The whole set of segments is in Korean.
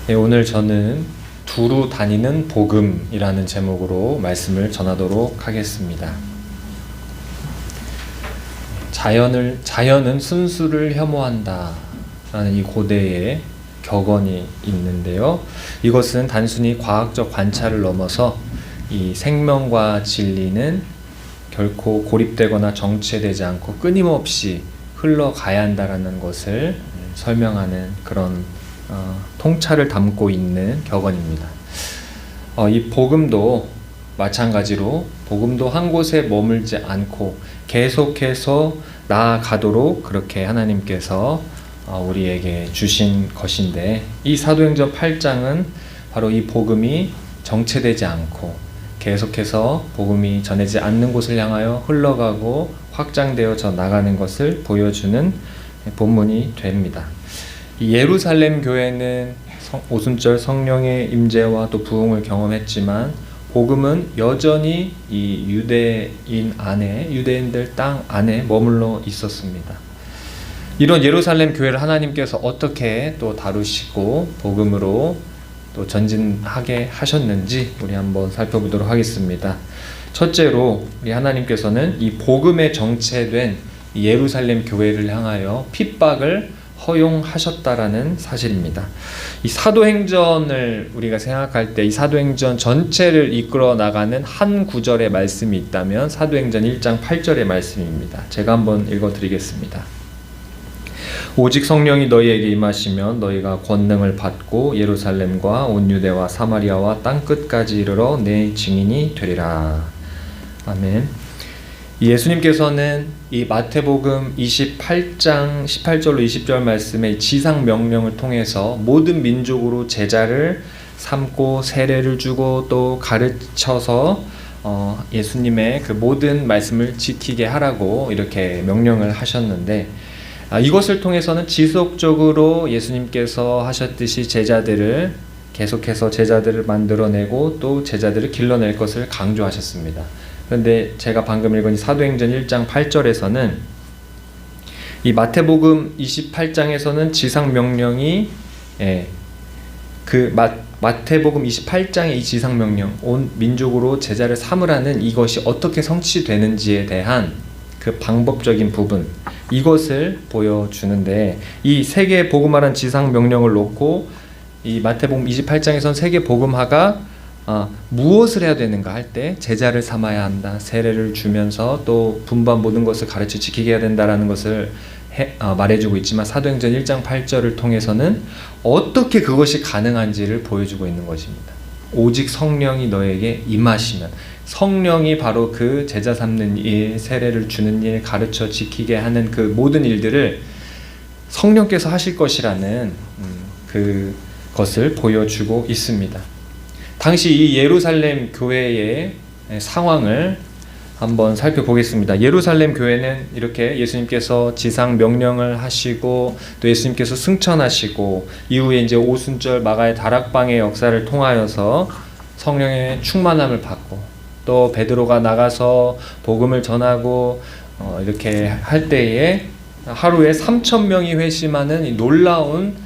네, 오늘 저는 두루 다니는 복음이라는 제목으로 말씀을 전하도록 하겠습니다. 자연은 순수를 혐오한다 라는 이 고대의 격언이 있는데요. 이것은 단순히 과학적 관찰을 넘어서 이 생명과 진리는 결코 고립되거나 정체되지 않고 끊임없이 흘러가야 한다라는 것을 설명하는 그런 통찰을 담고 있는 격언입니다. 이 복음도 마찬가지로 복음도 한 곳에 머물지 않고 계속해서 나아가도록 그렇게 하나님께서 우리에게 주신 것인데, 이 사도행전 8장은 바로 이 복음이 정체되지 않고 계속해서 복음이 전해지지 않는 곳을 향하여 흘러가고 확장되어져 나가는 것을 보여주는 본문이 됩니다. 이 예루살렘 교회는 오순절 성령의 임재와 또 부흥을 경험했지만 복음은 여전히 이 유대인들 땅 안에 머물러 있었습니다. 이런 예루살렘 교회를 하나님께서 어떻게 또 다루시고 복음으로 또 전진하게 하셨는지 우리 한번 살펴보도록 하겠습니다. 첫째로 우리 하나님께서는 이 복음에 정체된 예루살렘 교회를 향하여 핍박을 허용하셨다라는 사실입니다. 이 사도행전을 우리가 생각할 때 이 사도행전 전체를 이끌어 나가는 한 구절의 말씀이 있다면 사도행전 1장 8절의 말씀입니다. 제가 한번 읽어드리겠습니다. 오직 성령이 너희에게 임하시면 너희가 권능을 받고 예루살렘과 온 유대와 사마리아와 땅끝까지 이르러 내 증인이 되리라. 아멘. 예수님께서는 이 마태복음 28장 18절로 20절 말씀의 지상 명령을 통해서 모든 민족으로 제자를 삼고 세례를 주고 또 가르쳐서 예수님의 그 모든 말씀을 지키게 하라고 이렇게 명령을 하셨는데, 이것을 통해서는 지속적으로 예수님께서 하셨듯이 계속해서 제자들을 만들어내고 또 제자들을 길러낼 것을 강조하셨습니다. 그런데 제가 방금 읽은 사도행전 1장 8절에서는 이 마태복음 28장에서는 지상명령이 마태복음 28장의 이 지상명령, 온 민족으로 제자를 삼으라는 이것이 어떻게 성취되는지에 대한 그 방법적인 부분, 이것을 보여주는데, 이 세계 복음화라는 지상명령을 놓고 이 마태복음 28장에서는 세계 복음화가 무엇을 해야 되는가 할 때 제자를 삼아야 한다, 세례를 주면서 또 분반 모든 것을 가르쳐 지키게 해야 된다라는 것을 말해주고 있지만, 사도행전 1장 8절을 통해서는 어떻게 그것이 가능한지를 보여주고 있는 것입니다. 오직 성령이 너에게 임하시면, 성령이 바로 그 제자 삼는 일, 세례를 주는 일, 가르쳐 지키게 하는 그 모든 일들을 성령께서 하실 것이라는 그것을 보여주고 있습니다. 당시 이 예루살렘 교회의 상황을 한번 살펴보겠습니다. 예루살렘 교회는 이렇게 예수님께서 지상 명령을 하시고 또 예수님께서 승천하시고 이후에 이제 오순절 마가의 다락방의 역사를 통하여서 성령의 충만함을 받고 또 베드로가 나가서 복음을 전하고 이렇게 할 때에 하루에 3,000명이 회심하는 이 놀라운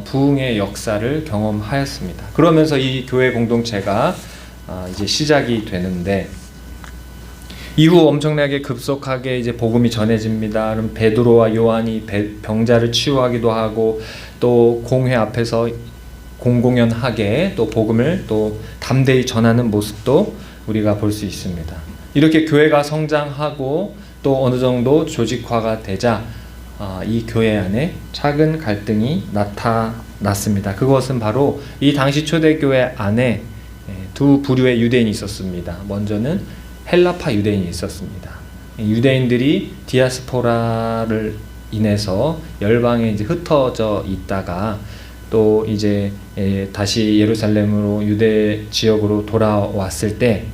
부흥의 역사를 경험하였습니다. 그러면서 이 교회 공동체가 이제 시작이 되는데, 이후 엄청나게 급속하게 이제 복음이 전해집니다. 그럼 베드로와 요한이 병자를 치유하기도 하고 또 공회 앞에서 공공연하게 또 복음을 또 담대히 전하는 모습도 우리가 볼 수 있습니다. 이렇게 교회가 성장하고 또 어느 정도 조직화가 되자 이 교회 안에 작은 갈등이 나타났습니다. 그것은 바로 이 당시 초대교회 안에 두 부류의 유대인이 있었습니다. 먼저는 헬라파 유대인이 있었습니다. 유대인들이 디아스포라를 인해서 열방에 이제 흩어져 있다가 또 이제 다시 예루살렘으로 유대 지역으로 돌아왔을 때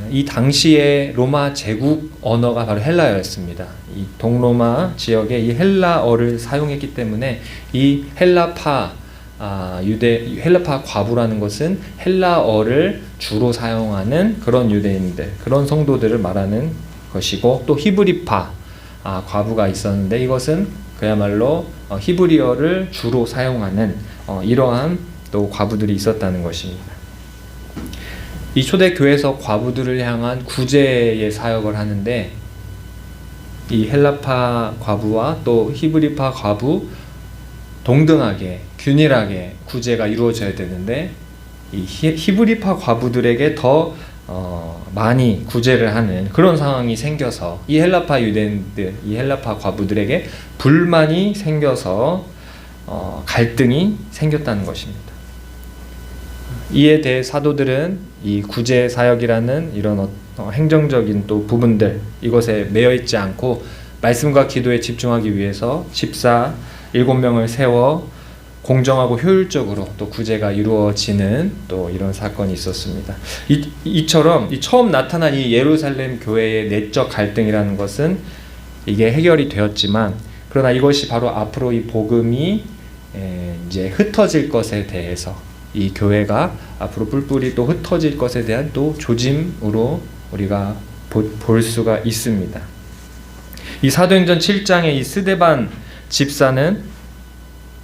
이 당시의 로마 제국 언어가 바로 헬라어였습니다. 이 동로마 지역에 이 헬라어를 사용했기 때문에 이 헬라파 과부라는 것은 헬라어를 주로 사용하는 그런 유대인들, 그런 성도들을 말하는 것이고, 또 히브리파 과부가 있었는데 이것은 그야말로 히브리어를 주로 사용하는 이러한 또 과부들이 있었다는 것입니다. 이 초대교회에서 과부들을 향한 구제의 사역을 하는데, 이 헬라파 과부와 또 히브리파 과부 동등하게 균일하게 구제가 이루어져야 되는데, 이 히브리파 과부들에게 더 많이 구제를 하는 그런 상황이 생겨서 이 헬라파 유대인들, 이 헬라파 과부들에게 불만이 생겨서 갈등이 생겼다는 것입니다. 이에 대해 사도들은 이 구제 사역이라는 이런 행정적인 또 부분들, 이것에 매여 있지 않고 말씀과 기도에 집중하기 위해서 집사 7명을 세워 공정하고 효율적으로 또 구제가 이루어지는 또 이런 사건이 있었습니다. 이처럼 처음 나타난 이 예루살렘 교회의 내적 갈등이라는 것은 이게 해결이 되었지만, 그러나 이것이 바로 앞으로 이 복음이 이제 흩어질 것에 대해서, 이 교회가 앞으로 뿔뿔이 또 흩어질 것에 대한 또 조짐으로 우리가 볼 수가 있습니다. 이 사도행전 7장의 이 스데반 집사는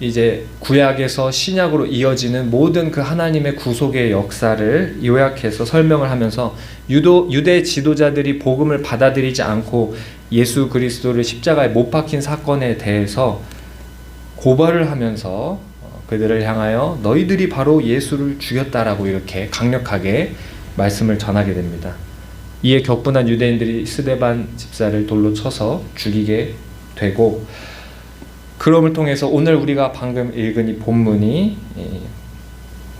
이제 구약에서 신약으로 이어지는 모든 그 하나님의 구속의 역사를 요약해서 설명을 하면서 유대 지도자들이 복음을 받아들이지 않고 예수 그리스도를 십자가에 못 박힌 사건에 대해서 고발을 하면서 그들을 향하여 너희들이 바로 예수를 죽였다라고 이렇게 강력하게 말씀을 전하게 됩니다. 이에 격분한 유대인들이 스데반 집사를 돌로 쳐서 죽이게 되고, 그럼을 통해서 오늘 우리가 방금 읽은 이 본문이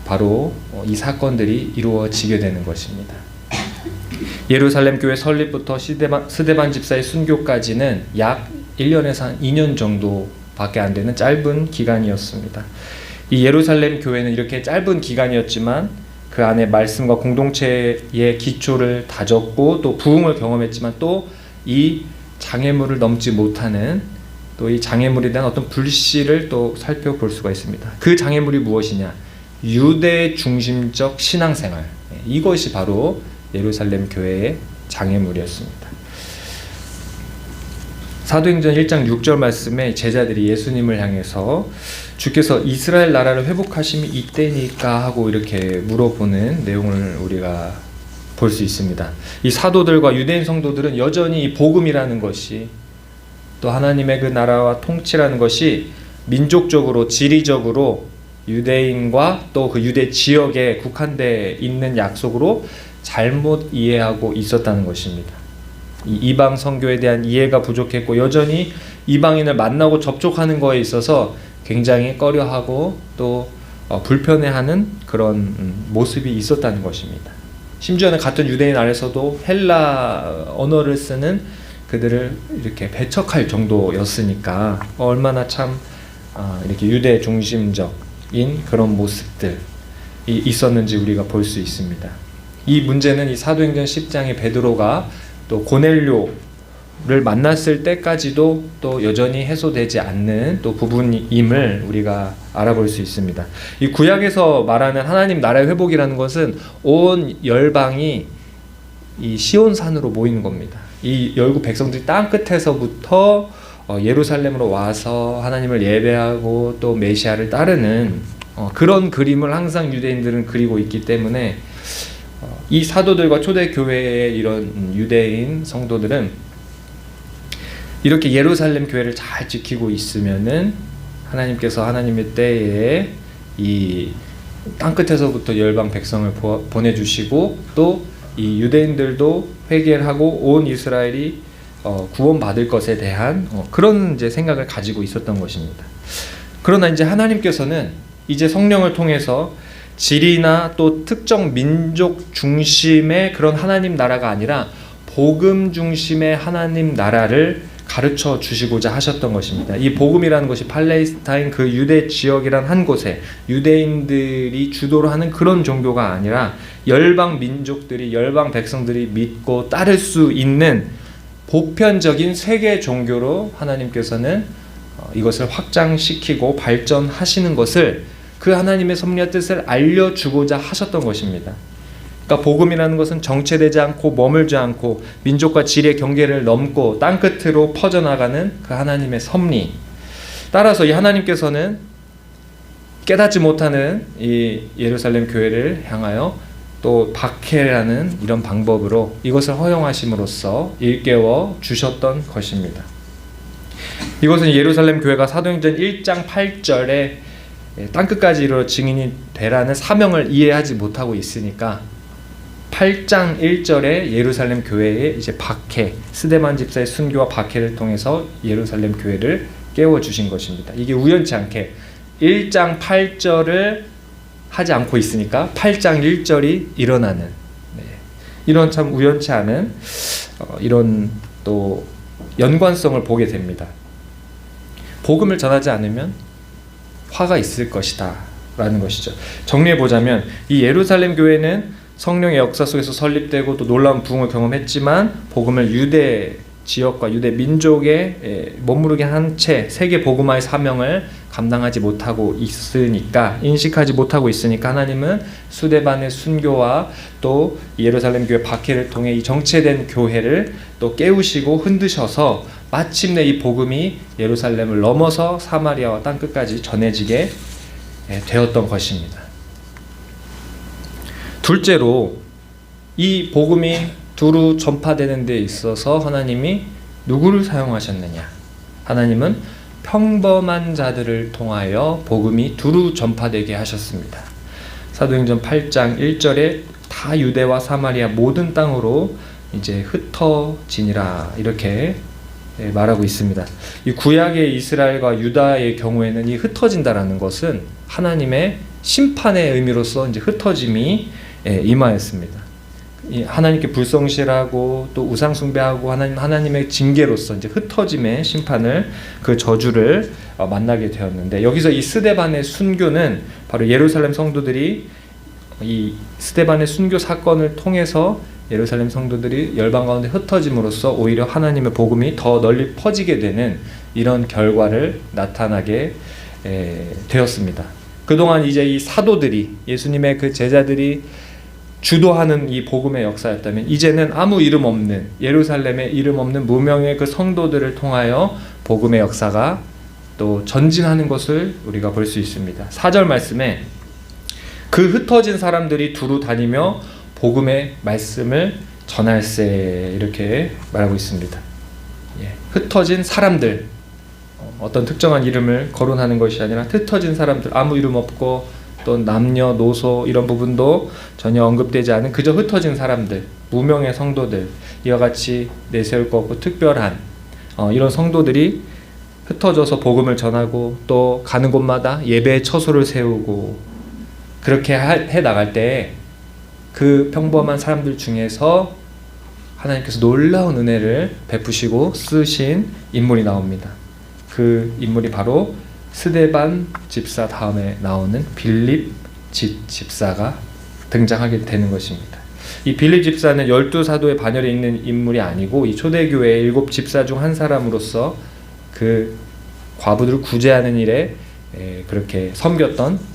바로 이 사건들이 이루어지게 되는 것입니다. 예루살렘 교회 설립부터 스데반 집사의 순교까지는 약 1년에서 한 2년 정도밖에 안 되는 짧은 기간이었습니다. 이 예루살렘 교회는 이렇게 짧은 기간이었지만 그 안에 말씀과 공동체의 기초를 다졌고 또 부흥을 경험했지만 또 이 장애물을 넘지 못하는 또 이 장애물에 대한 어떤 불씨를 또 살펴볼 수가 있습니다. 그 장애물이 무엇이냐? 유대 중심적 신앙생활. 이것이 바로 예루살렘 교회의 장애물이었습니다. 사도행전 1장 6절 말씀에 제자들이 예수님을 향해서 주께서 이스라엘 나라를 회복하심이 이때니까 하고 이렇게 물어보는 내용을 우리가 볼 수 있습니다. 이 사도들과 유대인 성도들은 여전히 이 복음이라는 것이, 또 하나님의 그 나라와 통치라는 것이 민족적으로 지리적으로 유대인과 또 그 유대 지역에 국한되어 있는 약속으로 잘못 이해하고 있었다는 것입니다. 이 이방 선교에 대한 이해가 부족했고 여전히 이방인을 만나고 접촉하는 거에 있어서 굉장히 꺼려하고 또 불편해하는 그런 모습이 있었다는 것입니다. 심지어는 같은 유대인 안에서도 헬라 언어를 쓰는 그들을 이렇게 배척할 정도였으니까 얼마나 참 이렇게 유대 중심적인 그런 모습들이 있었는지 우리가 볼 수 있습니다. 이 문제는 이 사도행전 10장의 베드로가 또 고넬료를 만났을 때까지도 또 여전히 해소되지 않는 또 부분임을 우리가 알아볼 수 있습니다. 이 구약에서 말하는 하나님 나라의 회복이라는 것은 온 열방이 이 시온산으로 모이는 겁니다. 이 열국 백성들이 땅 끝에서부터 예루살렘으로 와서 하나님을 예배하고 또 메시아를 따르는 그런 그림을 항상 유대인들은 그리고 있기 때문에 이 사도들과 초대교회의 이런 유대인 성도들은 이렇게 예루살렘 교회를 잘 지키고 있으면은 하나님께서 하나님의 때에 이 땅끝에서부터 열방 백성을 보내주시고 또 이 유대인들도 회개를 하고 온 이스라엘이 구원받을 것에 대한 그런 이제 생각을 가지고 있었던 것입니다. 그러나 이제 하나님께서는 이제 성령을 통해서 지리나 또 특정 민족 중심의 그런 하나님 나라가 아니라 복음 중심의 하나님 나라를 가르쳐 주시고자 하셨던 것입니다. 이 복음이라는 것이 팔레스타인 그 유대 지역이란 한 곳에 유대인들이 주도로 하는 그런 종교가 아니라 열방 민족들이, 열방 백성들이 믿고 따를 수 있는 보편적인 세계 종교로 하나님께서는 이것을 확장시키고 발전하시는 것을 그 하나님의 섭리와 뜻을 알려주고자 하셨던 것입니다. 그러니까 복음이라는 것은 정체되지 않고 머물지 않고 민족과 지리의 경계를 넘고 땅끝으로 퍼져나가는 그 하나님의 섭리, 따라서 이 하나님께서는 깨닫지 못하는 이 예루살렘 교회를 향하여 또 박해라는 이런 방법으로 이것을 허용하심으로써 일깨워 주셨던 것입니다. 이것은 예루살렘 교회가 사도행전 1장 8절에 땅끝까지 이르러 증인이 되라는 사명을 이해하지 못하고 있으니까 8장 1절에 예루살렘 교회의 이제 박해, 스데반 집사의 순교와 박해를 통해서 예루살렘 교회를 깨워 주신 것입니다. 이게 우연치 않게 1장 8절을 하지 않고 있으니까 8장 1절이 일어나는, 이런 참 우연치 않은 이런 또 연관성을 보게 됩니다. 복음을 전하지 않으면 화가 있을 것이다 라는 것이죠. 정리해보자면 이 예루살렘 교회는 성령의 역사 속에서 설립되고 또 놀라운 부흥을 경험했지만 복음을 유대 지역과 유대 민족에 머무르게 한 채 세계 복음화의 사명을 감당하지 못하고 있으니까, 인식하지 못하고 있으니까 하나님은 스데반의 순교와 또 예루살렘 교회 박해를 통해 이 정체된 교회를 또 깨우시고 흔드셔서 마침내 이 복음이 예루살렘을 넘어서 사마리아와 땅끝까지 전해지게 되었던 것입니다. 둘째로 이 복음이 두루 전파되는 데 있어서 하나님이 누구를 사용하셨느냐? 하나님은 평범한 자들을 통하여 복음이 두루 전파되게 하셨습니다. 사도행전 8장 1절에 다 유대와 사마리아 모든 땅으로 이제 흩어지니라 이렇게 말하고 있습니다. 이 구약의 이스라엘과 유다의 경우에는 이 흩어진다라는 것은 하나님의 심판의 의미로서 이제 흩어짐이 임하였습니다. 하나님께 불성실하고 또 우상 숭배하고 하나님의 징계로서 이제 흩어짐의 심판을, 그 저주를 만나게 되었는데, 여기서 이 스데반의 순교는 바로 예루살렘 성도들이 이 스데반의 순교 사건을 통해서 예루살렘 성도들이 열방 가운데 흩어짐으로써 오히려 하나님의 복음이 더 널리 퍼지게 되는 이런 결과를 나타나게 되었습니다. 그동안 이제 이 사도들이, 예수님의 그 제자들이 주도하는 이 복음의 역사였다면, 이제는 아무 이름 없는, 예루살렘에 이름 없는 무명의 그 성도들을 통하여 복음의 역사가 또 전진하는 것을 우리가 볼 수 있습니다. 4절 말씀에 그 흩어진 사람들이 두루 다니며 복음의 말씀을 전할세 이렇게 말하고 있습니다. 흩어진 사람들, 어떤 특정한 이름을 거론하는 것이 아니라 흩어진 사람들, 아무 이름 없고 또 남녀노소 이런 부분도 전혀 언급되지 않은 그저 흩어진 사람들, 무명의 성도들, 이와 같이 내세울 것 없고 특별한 이런 성도들이 흩어져서 복음을 전하고 또 가는 곳마다 예배의 처소를 세우고 그렇게 해 나갈 때 그 평범한 사람들 중에서 하나님께서 놀라운 은혜를 베푸시고 쓰신 인물이 나옵니다. 그 인물이 바로 스데반 집사 다음에 나오는 빌립 집사가 등장하게 되는 것입니다. 이 빌립 집사는 12사도의 반열에 있는 인물이 아니고 이 초대교회의 7 집사 중 한 사람으로서 그 과부들을 구제하는 일에 그렇게 섬겼던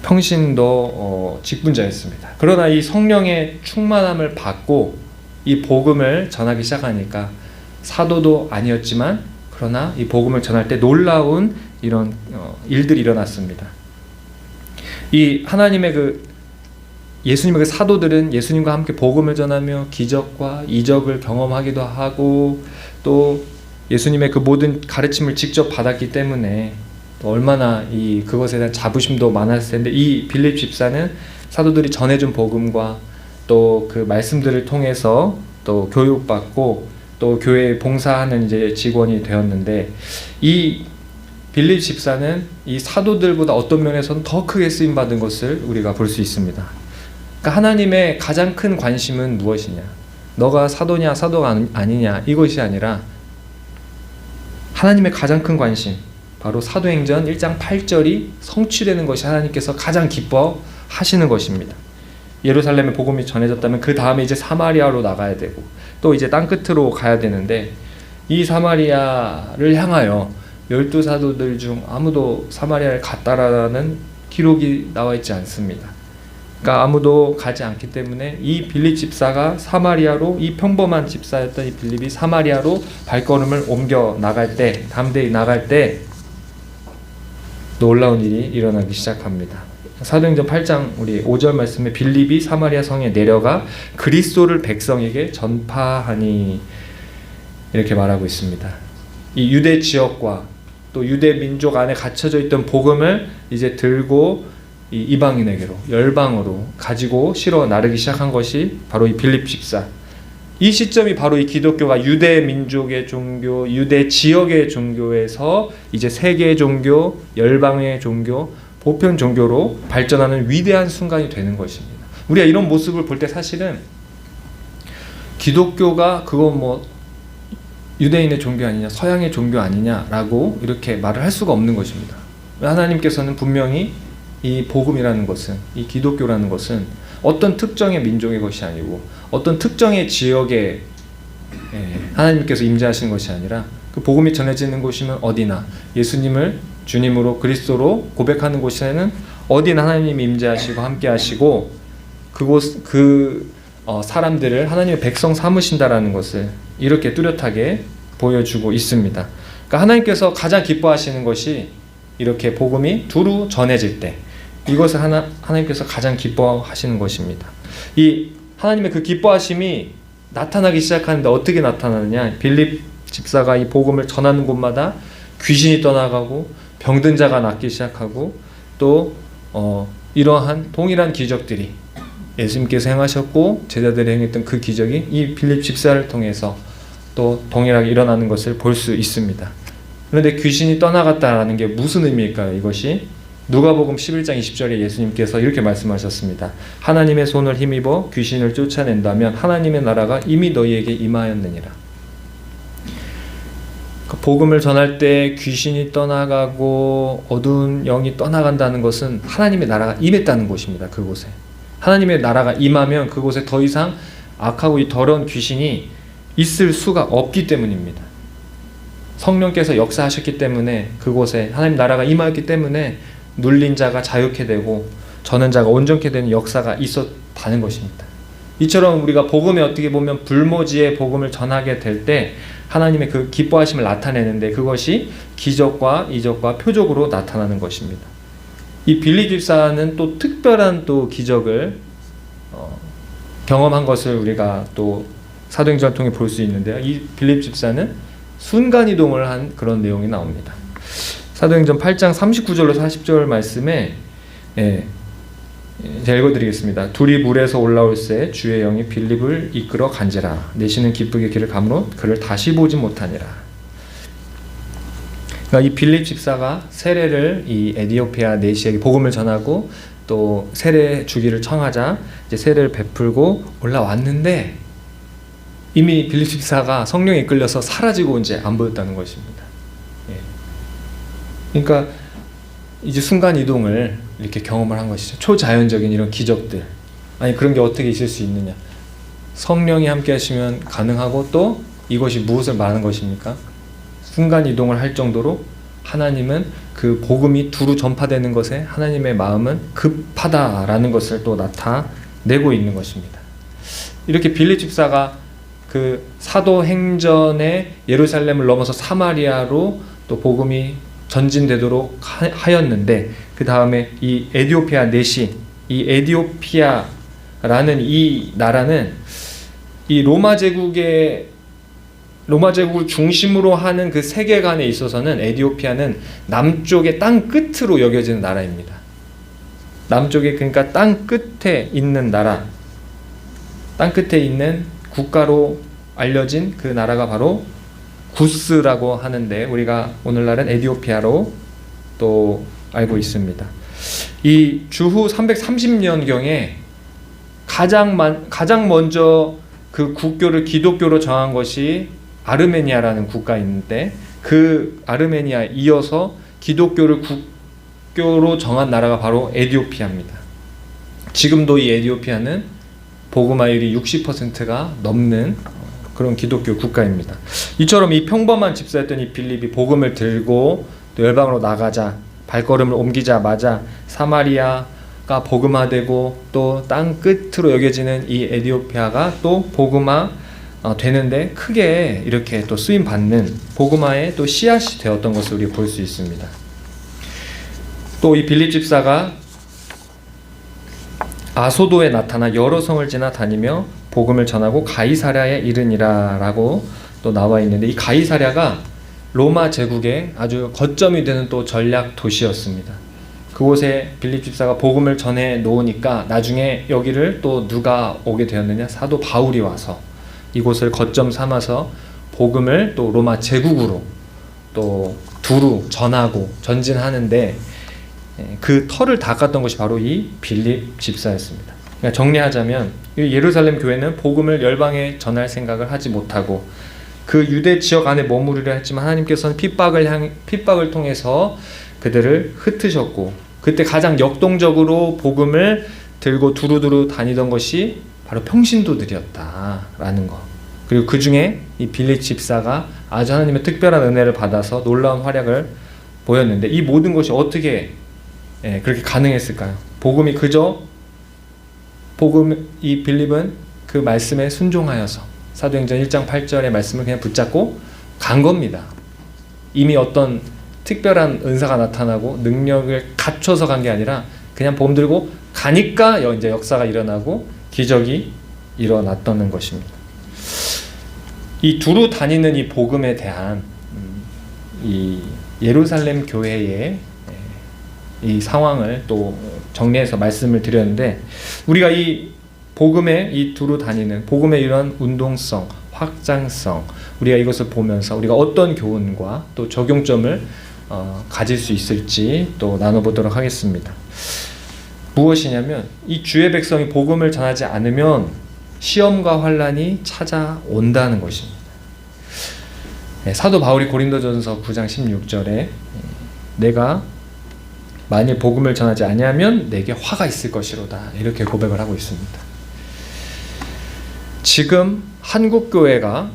평신도 직분자였습니다. 그러나 이 성령의 충만함을 받고 이 복음을 전하기 시작하니까 사도도 아니었지만 그러나 이 복음을 전할 때 놀라운 이런 일들이 일어났습니다. 이 하나님의 예수님의 그 사도들은 예수님과 함께 복음을 전하며 기적과 이적을 경험하기도 하고 또 예수님의 그 모든 가르침을 직접 받았기 때문에 또 얼마나 그것에 대한 자부심도 많았을 텐데, 이 빌립 집사는 사도들이 전해준 복음과 또 그 말씀들을 통해서 또 교육받고 또 교회에 봉사하는 이제 직원이 되었는데, 이 빌립 집사는 이 사도들보다 어떤 면에서는 더 크게 쓰임 받은 것을 우리가 볼 수 있습니다. 그러니까 하나님의 가장 큰 관심은 무엇이냐? 너가 사도냐 사도가 아니냐 이것이 아니라 하나님의 가장 큰 관심, 바로 사도행전 1장 8절이 성취되는 것이 하나님께서 가장 기뻐하시는 것입니다. 예루살렘에 복음이 전해졌다면 그 다음에 이제 사마리아로 나가야 되고 또 이제 땅끝으로 가야 되는데, 이 사마리아를 향하여 12사도들 중 아무도 사마리아를 갔다라는 기록이 나와 있지 않습니다. 그러니까 아무도 가지 않기 때문에 이 빌립 집사가 사마리아로, 이 평범한 집사였던 이 빌립이 사마리아로 발걸음을 옮겨 나갈 때, 담대히 나갈 때 놀라운 일이 일어나기 시작합니다. 사도행전 8장 우리 5절 말씀에 빌립이 사마리아 성에 내려가 그리스도를 백성에게 전파하니 이렇게 말하고 있습니다. 이 유대 지역과 또 유대 민족 안에 갇혀져 있던 복음을 이제 들고 이 이방인에게로, 열방으로 가지고 실어 나르기 시작한 것이 바로 이 빌립 집사. 이 시점이 바로 이 기독교가 유대 민족의 종교, 유대 지역의 종교에서 이제 세계 종교, 열방의 종교, 보편 종교로 발전하는 위대한 순간이 되는 것입니다. 우리가 이런 모습을 볼 때 사실은 기독교가 그거 뭐 유대인의 종교 아니냐, 서양의 종교 아니냐라고 이렇게 말을 할 수가 없는 것입니다. 하나님께서는 분명히 이 복음이라는 것은, 이 기독교라는 것은 어떤 특정의 민족의 것이 아니고 어떤 특정의 지역에 하나님께서 임재하시는 것이 아니라 그 복음이 전해지는 곳이면 어디나 예수님을 주님으로 그리스도로 고백하는 곳에는 어디나 하나님이 임재하시고 함께 하시고 그곳 사람들을 하나님의 백성 삼으신다라는 것을 이렇게 뚜렷하게 보여주고 있습니다. 그러니까 하나님께서 가장 기뻐하시는 것이 이렇게 복음이 두루 전해질 때, 이것을 하나님께서 가장 기뻐하시는 것입니다. 이 하나님의 그 기뻐하심이 나타나기 시작하는데 어떻게 나타나느냐? 빌립 집사가 이 복음을 전하는 곳마다 귀신이 떠나가고 병든 자가 낫기 시작하고 또 이러한 동일한 기적들이 예수님께서 행하셨고 제자들이 행했던 그 기적이 이 빌립 집사를 통해서 또 동일하게 일어나는 것을 볼 수 있습니다. 그런데 귀신이 떠나갔다라는 게 무슨 의미일까요? 이것이 누가복음 11장 20절에 예수님께서 이렇게 말씀하셨습니다. 하나님의 손을 힘입어 귀신을 쫓아낸다면 하나님의 나라가 이미 너희에게 임하였느니라. 복음을 전할 때 귀신이 떠나가고 어두운 영이 떠나간다는 것은 하나님의 나라가 임했다는 것입니다. 그곳에 하나님의 나라가 임하면 그곳에 더 이상 악하고 이 더러운 귀신이 있을 수가 없기 때문입니다. 성령께서 역사하셨기 때문에 그곳에 하나님 나라가 임하였기 때문에 눌린 자가 자유케 되고 저는 자가 온전케 되는 역사가 있었다는 것입니다. 이처럼 우리가 복음에 어떻게 보면 불모지의 복음을 전하게 될 때 하나님의 그 기뻐하심을 나타내는데 그것이 기적과 이적과 표적으로 나타나는 것입니다. 이 빌립 집사는 또 특별한 또 기적을 경험한 것을 우리가 또 사도행전을 통해 볼 수 있는데요. 이 빌립 집사는 순간이동을 한 그런 내용이 나옵니다. 사도행전 8장 39절로 40절 말씀에 제가 읽어드리겠습니다. 둘이 물에서 올라올새 주의 영이 빌립을 이끌어 간지라. 내시는 기쁘게 길을 가므로 그를 다시 보지 못하니라. 그러니까 이 빌립 집사가 세례를 이 에디오피아 내시에게 복음을 전하고 또 세례 주기를 청하자 이제 세례를 베풀고 올라왔는데 이미 빌립 집사가 성령에 이끌려서 사라지고 이제 안 보였다는 것입니다. 그러니까 이제 순간 이동을 이렇게 경험을 한 것이죠. 초자연적인 이런 기적들. 아니 그런 게 어떻게 있을 수 있느냐? 성령이 함께 하시면 가능하고 또 이것이 무엇을 말하는 것입니까? 순간 이동을 할 정도로 하나님은 그 복음이 두루 전파되는 것에 하나님의 마음은 급하다라는 것을 또 나타내고 있는 것입니다. 이렇게 빌립 집사가 그 사도행전에 예루살렘을 넘어서 사마리아로 또 복음이 전진되도록 하였는데 그 다음에 이 에디오피아 내시, 이 에디오피아라는 이 나라는 이 로마 제국을 중심으로 하는 그 세계관에 있어서는 에디오피아는 남쪽의 땅 끝으로 여겨지는 나라입니다. 남쪽에 그러니까 땅 끝에 있는 나라, 땅 끝에 있는 국가로 알려진 그 나라가 바로 구스라고 하는데 우리가 오늘날은 에디오피아로 또 알고 있습니다. 이 주후 330년경에 가장 먼저 그 국교를 기독교로 정한 것이 아르메니아라는 국가인데 그 아르메니아에 이어서 기독교를 국교로 정한 나라가 바로 에디오피아입니다. 지금도 이 에디오피아는 복음화율이 60%가 넘는 그런 기독교 국가입니다. 이처럼 이 평범한 집사였던 이 빌립이 복음을 들고 또 열방으로 나가자 발걸음을 옮기자마자 사마리아가 복음화되고 또 땅 끝으로 여겨지는 이 에티오피아가 또 복음화 되는데 크게 이렇게 또 쓰임 받는 복음화의 또 씨앗이 되었던 것을 우리 볼 수 있습니다. 또 이 빌립 집사가 아소도에 나타나 여러 성을 지나다니며 복음을 전하고 가이사랴에 이르니라 라고 또 나와 있는데, 이 가이사랴가 로마 제국의 아주 거점이 되는 또 전략 도시였습니다. 그곳에 빌립 집사가 복음을 전해 놓으니까 나중에 여기를 또 누가 오게 되었느냐? 사도 바울이 와서 이곳을 거점 삼아서 복음을 또 로마 제국으로 또 두루 전하고 전진하는데, 그 터를 닦았던 것이 바로 이 빌립 집사였습니다. 그러니까 정리하자면 예루살렘 교회는 복음을 열방에 전할 생각을 하지 못하고 그 유대 지역 안에 머무르려 했지만 하나님께서는 핍박을 통해서 그들을 흩으셨고, 그때 가장 역동적으로 복음을 들고 두루두루 다니던 것이 바로 평신도들이었다라는 것. 그리고 그 중에 이 빌립 집사가 아주 하나님의 특별한 은혜를 받아서 놀라운 활약을 보였는데, 이 모든 것이 어떻게 그렇게 가능했을까요? 이 빌립은 그 말씀에 순종하여서 사도행전 1장 8절의 말씀을 그냥 붙잡고 간 겁니다. 이미 어떤 특별한 은사가 나타나고 능력을 갖춰서 간 게 아니라 그냥 복음 들고 가니까 이제 역사가 일어나고 기적이 일어났던 것입니다. 이 두루 다니는 이 복음에 대한 이 예루살렘 교회의 이 상황을 또 정리해서 말씀을 드렸는데, 우리가 이 복음에 이 두루 다니는 복음의 이런 운동성, 확장성, 우리가 이것을 보면서 우리가 어떤 교훈과 또 적용점을 가질 수 있을지 또 나눠보도록 하겠습니다. 무엇이냐면, 이 주의 백성이 복음을 전하지 않으면 시험과 환난이 찾아온다는 것입니다. 사도 바울이 고린도전서 9장 16절에 내가 만일 복음을 전하지 아니하면 내게 화가 있을 것이로다, 이렇게 고백을 하고 있습니다. 지금 한국교회가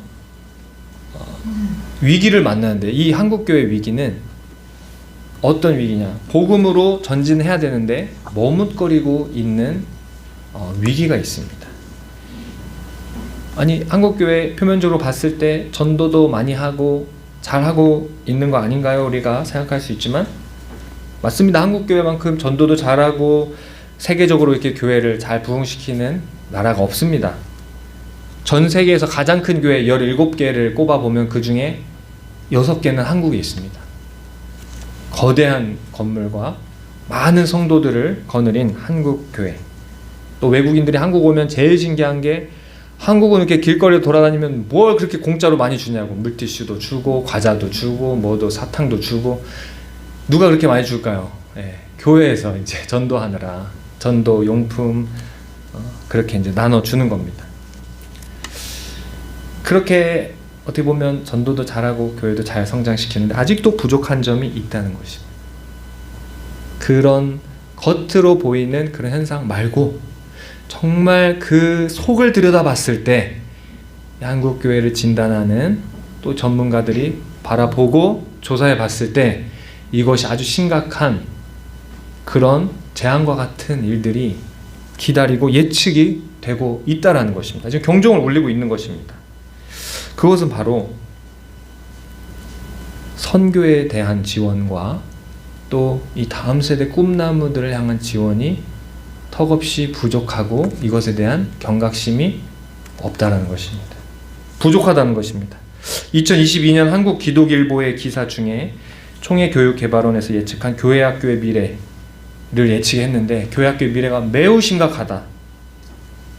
위기를 만나는데, 이 한국교회 위기는 어떤 위기냐? 복음으로 전진해야 되는데 머뭇거리고 있는 위기가 있습니다. 아니, 한국교회 표면적으로 봤을 때 전도도 많이 하고 잘하고 있는 거 아닌가요? 우리가 생각할 수 있지만 맞습니다. 한국교회만큼 전도도 잘하고 세계적으로 이렇게 교회를 잘 부흥시키는 나라가 없습니다. 전 세계에서 가장 큰 교회 17개를 꼽아보면 그 중에 6개는 한국에 있습니다. 거대한 건물과 많은 성도들을 거느린 한국교회. 또 외국인들이 한국 오면 제일 신기한 게, 한국은 이렇게 길거리에 돌아다니면 뭘 그렇게 공짜로 많이 주냐고. 물티슈도 주고 과자도 주고 뭐도 사탕도 주고. 누가 그렇게 많이 줄까요? 교회에서 이제 전도하느라 전도 용품 그렇게 이제 나눠주는 겁니다. 그렇게 어떻게 보면 전도도 잘하고 교회도 잘 성장시키는데 아직도 부족한 점이 있다는 것입니다. 그런 겉으로 보이는 그런 현상 말고 정말 그 속을 들여다봤을 때 한국교회를 진단하는 또 전문가들이 바라보고 조사해 봤을 때 이것이 아주 심각한 그런 재앙과 같은 일들이 기다리고 예측이 되고 있다라는 것입니다. 지금 경종을 울리고 있는 것입니다. 그것은 바로 선교에 대한 지원과 또 이 다음 세대 꿈나무들을 향한 지원이 턱없이 부족하고 이것에 대한 경각심이 없다라는 것입니다. 부족하다는 것입니다. 2022년 한국기독일보의 기사 중에 총회교육개발원에서 예측한 교회학교의 미래를 예측했는데 교회학교의 미래가 매우 심각하다.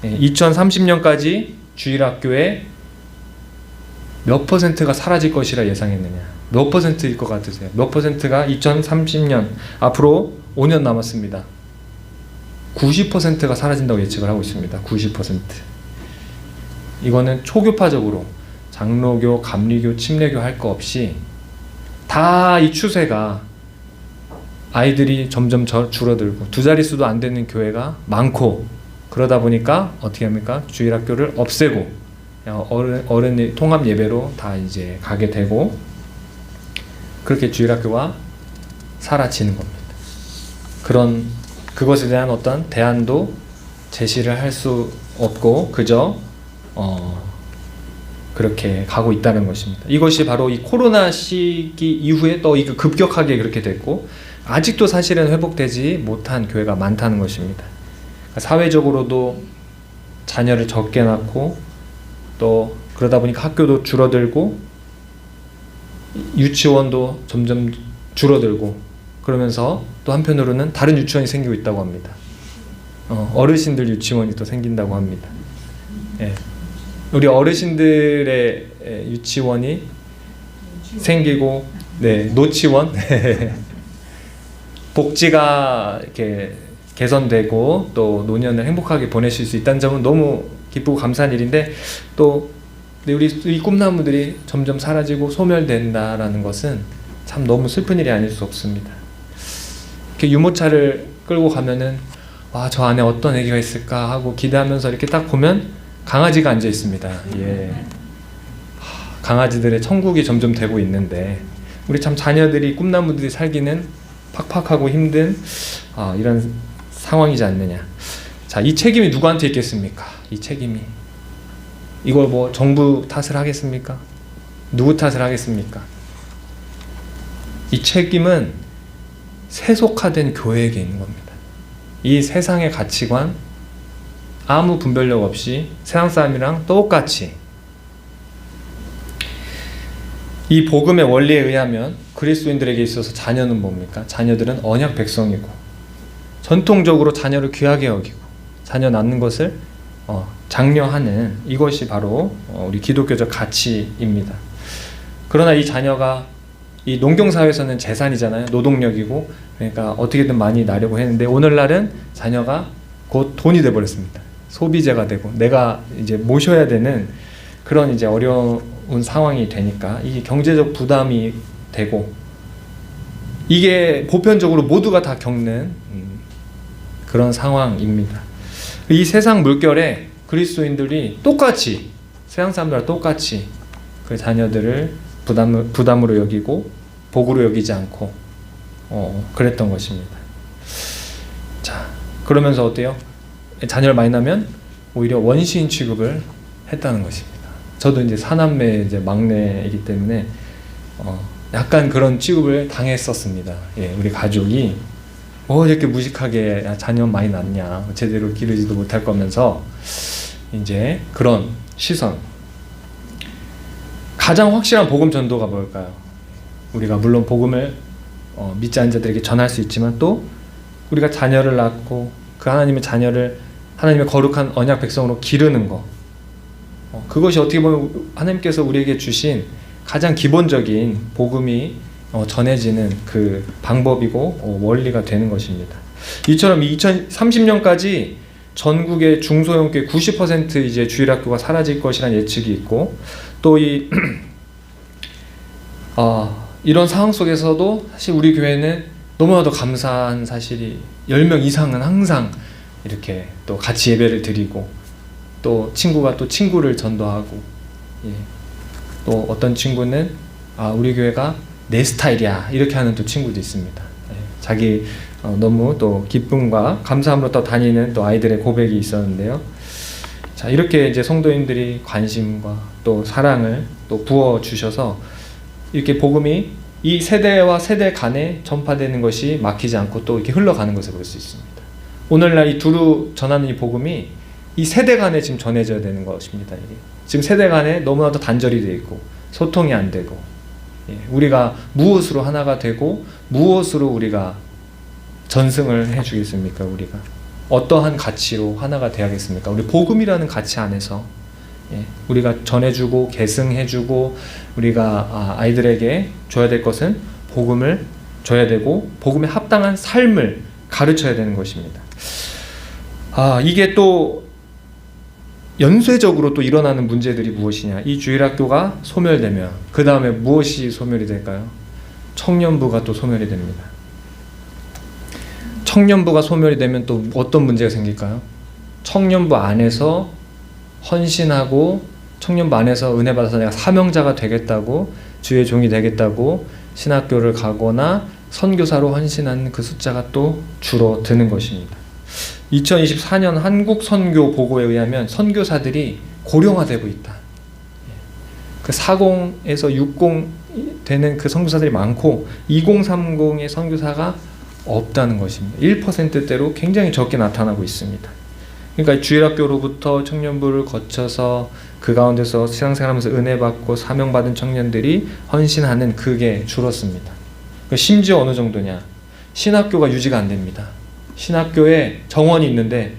2030년까지 주일학교에 몇 %가 사라질 것이라 예상했느냐? 몇 %일 것 같으세요? 몇 %가 2030년 앞으로 5년 남았습니다. 90%가 사라진다고 예측을 하고 있습니다. 90%. 이거는 초교파적으로 장로교, 감리교, 침례교 할 거 없이 다 이 추세가 아이들이 점점 줄어들고 두 자릿수도 안 되는 교회가 많고 그러다 보니까 어떻게 합니까? 주일학교를 없애고 어른 통합 예배로 다 이제 가게 되고 그렇게 주일학교가 사라지는 겁니다. 그것에 대한 어떤 대안도 제시를 할 수 없고 그저 그렇게 가고 있다는 것입니다. 이것이 바로 이 코로나 시기 이후에 또 급격하게 그렇게 됐고 아직도 사실은 회복되지 못한 교회가 많다는 것입니다. 사회적으로도 자녀를 적게 낳고 또 그러다 보니까 학교도 줄어들고 유치원도 점점 줄어들고 그러면서 또 한편으로는 다른 유치원이 생기고 있다고 합니다. 어르신들 유치원이 또 생긴다고 합니다. 예. 우리 어르신들의 유치원이 생기고, 네, 노치원, 복지가 이렇게 개선되고 또 노년을 행복하게 보내실 수 있다는 점은 너무 기쁘고 감사한 일인데 또 우리 꿈나무들이 점점 사라지고 소멸된다라는 것은 참 너무 슬픈 일이 아닐 수 없습니다. 이렇게 유모차를 끌고 가면은 와, 저 안에 어떤 애기가 있을까 하고 기대하면서 이렇게 딱 보면 강아지가 앉아 있습니다. 예. 강아지들의 천국이 점점 되고 있는데 우리 참 자녀들이 꿈나무들이 살기는 팍팍하고 힘든 이런 상황이지 않느냐. 자, 이 책임이 누구한테 있겠습니까? 이 책임이 이걸 뭐 정부 탓을 하겠습니까? 누구 탓을 하겠습니까? 이 책임은 세속화된 교회에게 있는 겁니다. 이 세상의 가치관 아무 분별력 없이 세상 사람이랑 똑같이 이 복음의 원리에 의하면 그리스도인들에게 있어서 자녀는 뭡니까? 자녀들은 언약 백성이고 전통적으로 자녀를 귀하게 여기고 자녀 낳는 것을 장려하는 이것이 바로 우리 기독교적 가치입니다. 그러나 이 자녀가 이 농경사회에서는 재산이잖아요. 노동력이고 그러니까 어떻게든 많이 낳으려고 했는데 오늘날은 자녀가 곧 돈이 돼버렸습니다. 소비재가 되고 내가 이제 모셔야 되는 그런 이제 어려운 상황이 되니까 이게 경제적 부담이 되고 이게 보편적으로 모두가 다 겪는 그런 상황입니다. 이 세상 물결에 그리스도인들이 똑같이 세상 사람들과 똑같이 그 자녀들을 부담으로 여기고 복으로 여기지 않고 그랬던 것입니다. 자, 그러면서 어때요? 자녀를 많이 낳으면 오히려 원시인 취급을 했다는 것입니다. 저도 이제 사남매 이제 막내이기 때문에 약간 그런 취급을 당했었습니다. 예, 우리 가족이 이렇게 무식하게 자녀 많이 낳냐, 제대로 기르지도 못할 거면서 이제 그런 시선. 가장 확실한 복음 전도가 뭘까요? 우리가 물론 복음을 믿지 않는 자들에게 전할 수 있지만 또 우리가 자녀를 낳고 그 하나님의 자녀를 하나님의 거룩한 언약 백성으로 기르는 거, 그것이 어떻게 보면 하나님께서 우리에게 주신 가장 기본적인 복음이 전해지는 그 방법이고 원리가 되는 것입니다. 이처럼 2030년까지 전국의 중소형교회 90% 이제 주일학교가 사라질 것이라는 예측이 있고 또 이런 상황 속에서도 사실 우리 교회는 너무나도 감사한 사실이 10명 이상은 항상 이렇게 또 같이 예배를 드리고 또 친구가 또 친구를 전도하고 또 어떤 친구는 우리 교회가 내 스타일이야 이렇게 하는 또 친구도 있습니다. 자기 너무 또 기쁨과 감사함으로 또 다니는 또 아이들의 고백이 있었는데요. 자, 이렇게 이제 성도님들이 관심과 또 사랑을 또 부어 주셔서 이렇게 복음이 이 세대와 세대 간에 전파되는 것이 막히지 않고 또 이렇게 흘러가는 것을 볼 수 있습니다. 오늘날 이 두루 전하는 이 복음이 이 세대 간에 지금 전해져야 되는 것입니다. 이게. 지금 세대 간에 너무나도 단절이 되어 있고 소통이 안 되고 우리가 무엇으로 하나가 되고 무엇으로 우리가 전승을 해주겠습니까? 우리가 어떠한 가치로 하나가 되야겠습니까? 우리 복음이라는 가치 안에서 우리가 전해주고 계승해주고 우리가 아이들에게 줘야 될 것은 복음을 줘야 되고 복음에 합당한 삶을 가르쳐야 되는 것입니다. 이게 또 연쇄적으로 또 일어나는 문제들이 무엇이냐? 이 주일학교가 소멸되면 그 다음에 무엇이 소멸이 될까요? 청년부가 또 소멸이 됩니다. 청년부가 소멸이 되면 또 어떤 문제가 생길까요? 청년부 안에서 헌신하고 청년부 안에서 은혜 받아서 내가 사명자가 되겠다고 주의 종이 되겠다고 신학교를 가거나 선교사로 헌신한 그 숫자가 또 줄어드는 것입니다. 2024년 한국 선교 보고에 의하면 선교사들이 고령화되고 있다. 그 40에서 60 되는 그 선교사들이 많고 2030의 선교사가 없다는 것입니다. 1%대로 굉장히 적게 나타나고 있습니다. 그러니까 주일학교로부터 청년부를 거쳐서 그 가운데서 신앙생활하면서 은혜 받고 사명 받은 청년들이 헌신하는 그게 줄었습니다. 심지어 어느 정도냐? 신학교가 유지가 안 됩니다. 신학교에 정원이 있는데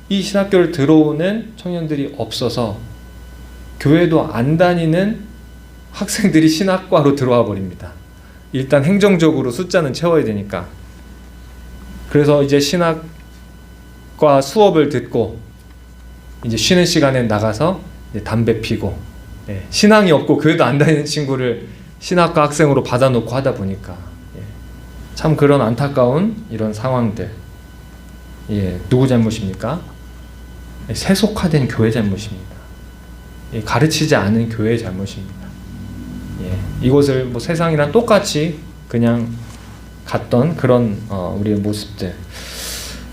이 신학교를 들어오는 청년들이 없어서 교회도 안 다니는 학생들이 신학과로 들어와 버립니다. 일단 행정적으로 숫자는 채워야 되니까. 그래서 이제 신학과 수업을 듣고 이제 쉬는 시간에 나가서 이제 담배 피고, 신앙이 없고 교회도 안 다니는 친구를 신학과 학생으로 받아놓고 하다 보니까 참 그런 안타까운 이런 상황들. 누구 잘못입니까? 세속화된 교회 잘못입니다. 가르치지 않은 교회의 잘못입니다. 이것을 뭐 세상이랑 똑같이 그냥 갔던 그런 우리의 모습들.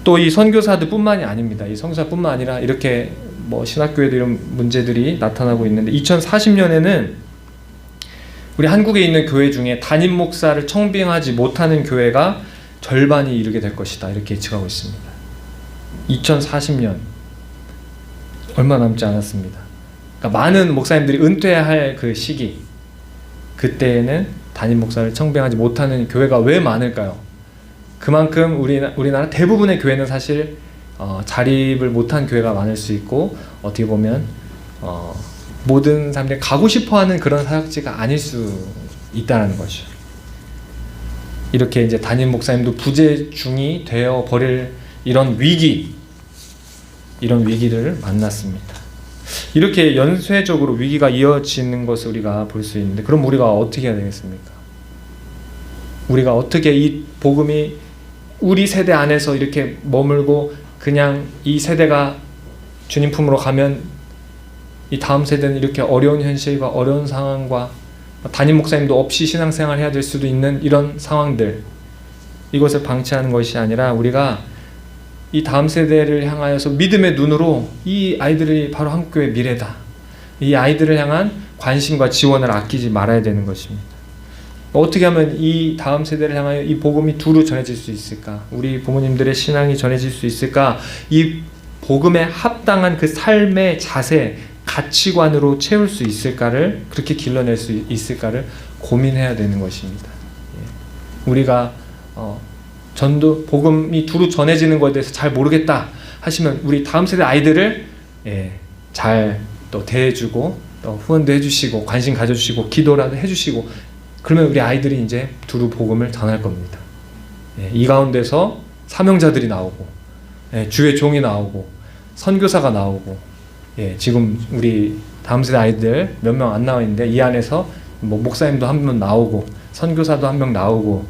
또 이 선교사들 뿐만이 아닙니다. 이 선교사뿐만 아니라 이렇게 뭐 신학교에도 이런 문제들이 나타나고 있는데 2040년에는 우리 한국에 있는 교회 중에 담임 목사를 청빙하지 못하는 교회가 절반이 이르게 될 것이다. 이렇게 예측하고 있습니다. 2040년 얼마 남지 않았습니다. 그러니까 많은 목사님들이 은퇴해야 할 그 시기, 그때에는 담임 목사를 청빙하지 못하는 교회가 왜 많을까요? 그만큼 우리나라 대부분의 교회는 사실 자립을 못한 교회가 많을 수 있고 어떻게 보면 모든 사람들이 가고 싶어하는 그런 사역지가 아닐 수 있다는 거죠. 이렇게 이제 담임 목사님도 부재중이 되어 버릴 이런 위기를 만났습니다. 이렇게 연쇄적으로 위기가 이어지는 것을 우리가 볼 수 있는데, 그럼 우리가 어떻게 해야 되겠습니까? 우리가 어떻게 이 복음이 우리 세대 안에서 이렇게 머물고 그냥 이 세대가 주님 품으로 가면 이 다음 세대는 이렇게 어려운 현실과 어려운 상황과 담임 목사님도 없이 신앙생활을 해야 될 수도 있는 이런 상황들, 이것을 방치하는 것이 아니라 우리가 이 다음 세대를 향하여서 믿음의 눈으로 이 아이들이 바로 한국교회의 미래다. 이 아이들을 향한 관심과 지원을 아끼지 말아야 되는 것입니다. 어떻게 하면 이 다음 세대를 향하여 이 복음이 두루 전해질 수 있을까? 우리 부모님들의 신앙이 전해질 수 있을까? 이 복음에 합당한 그 삶의 자세, 가치관으로 채울 수 있을까를, 그렇게 길러낼 수 있을까를 고민해야 되는 것입니다. 우리가 전도 복음이 두루 전해지는 것에 대해서 잘 모르겠다 하시면 우리 다음 세대 아이들을 잘 또 대해주고 또 후원도 해주시고 관심 가져주시고 기도라도 해주시고, 그러면 우리 아이들이 이제 두루 복음을 전할 겁니다. 이 가운데서 사명자들이 나오고 주의 종이 나오고 선교사가 나오고, 지금 우리 다음 세대 아이들 몇 명 안 나와 있는데 이 안에서 뭐 목사님도 한 명 나오고 선교사도 한 명 나오고,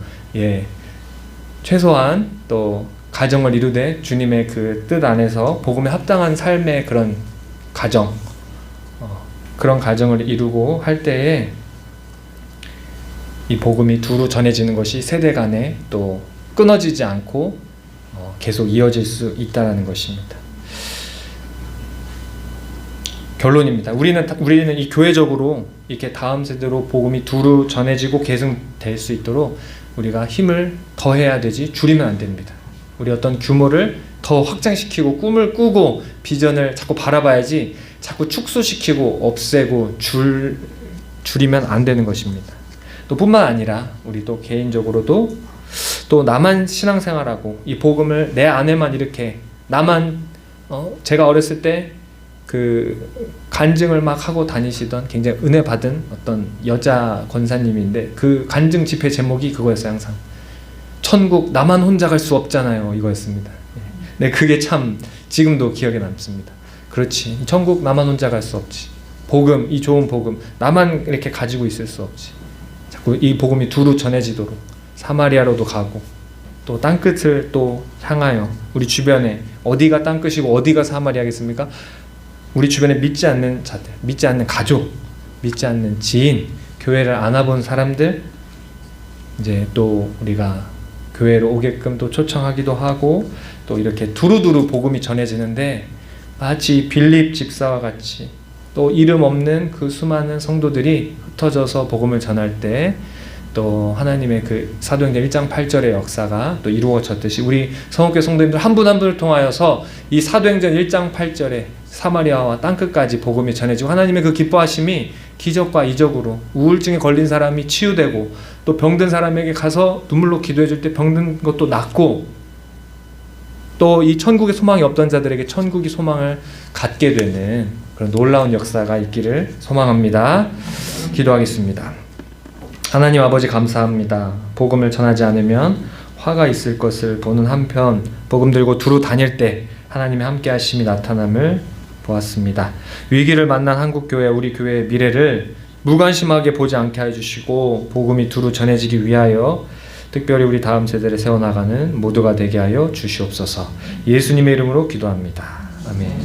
최소한 또 가정을 이루되 주님의 그 뜻 안에서 복음에 합당한 삶의 그런 가정, 그런 가정을 이루고 할 때에 이 복음이 두루 전해지는 것이 세대 간에 또 끊어지지 않고 계속 이어질 수 있다는 것입니다. 결론입니다. 우리는 이 교회적으로 이렇게 다음 세대로 복음이 두루 전해지고 계승될 수 있도록 우리가 힘을 더해야 되지 줄이면 안 됩니다. 우리 어떤 규모를 더 확장시키고 꿈을 꾸고 비전을 자꾸 바라봐야지 자꾸 축소시키고 없애고 줄이면 안 되는 것입니다. 또 뿐만 아니라 우리 또 개인적으로도 또 나만 신앙생활하고 이 복음을 내 안에만 이렇게 나만 제가 어렸을 때 그 간증을 막 하고 다니시던 굉장히 은혜 받은 어떤 여자 권사님인데, 그 간증 집회 제목이 그거였어요. 항상 천국 나만 혼자 갈 수 없잖아요, 이거였습니다. 네, 그게 참 지금도 기억에 남습니다. 그렇지, 천국 나만 혼자 갈 수 없지. 복음, 이 좋은 복음 나만 이렇게 가지고 있을 수 없지. 자꾸 이 복음이 두루 전해지도록 사마리아로도 가고 또 땅끝을 또 향하여 우리 주변에, 어디가 땅끝이고 어디가 사마리아겠습니까? 우리 주변에 믿지 않는 자들, 믿지 않는 가족, 믿지 않는 지인, 교회를 안 와본 사람들, 이제 또 우리가 교회로 오게끔 또 초청하기도 하고 또 이렇게 두루두루 복음이 전해지는데 마치 빌립 집사와 같이 또 이름 없는 그 수많은 성도들이 흩어져서 복음을 전할 때 또 하나님의 그 사도행전 1장 8절의 역사가 또 이루어졌듯이 우리 성옥교 성도님들 한 분 한 분을 통하여서 이 사도행전 1장 8절에 사마리아와 땅끝까지 복음이 전해지고 하나님의 그 기뻐하심이 기적과 이적으로 우울증에 걸린 사람이 치유되고 또 병든 사람에게 가서 눈물로 기도해 줄 때 병든 것도 낫고 또 이 천국에 소망이 없던 자들에게 천국이 소망을 갖게 되는 그런 놀라운 역사가 있기를 소망합니다. 기도하겠습니다. 하나님 아버지 감사합니다. 복음을 전하지 않으면 화가 있을 것을 보는 한편 복음 들고 두루 다닐 때 하나님의 함께 하심이 나타남을 보았습니다. 위기를 만난 한국교회 우리 교회의 미래를 무관심하게 보지 않게 해주시고 복음이 두루 전해지기 위하여 특별히 우리 다음 세대를 세워나가는 모두가 되게 하여 주시옵소서. 예수님의 이름으로 기도합니다. 아멘.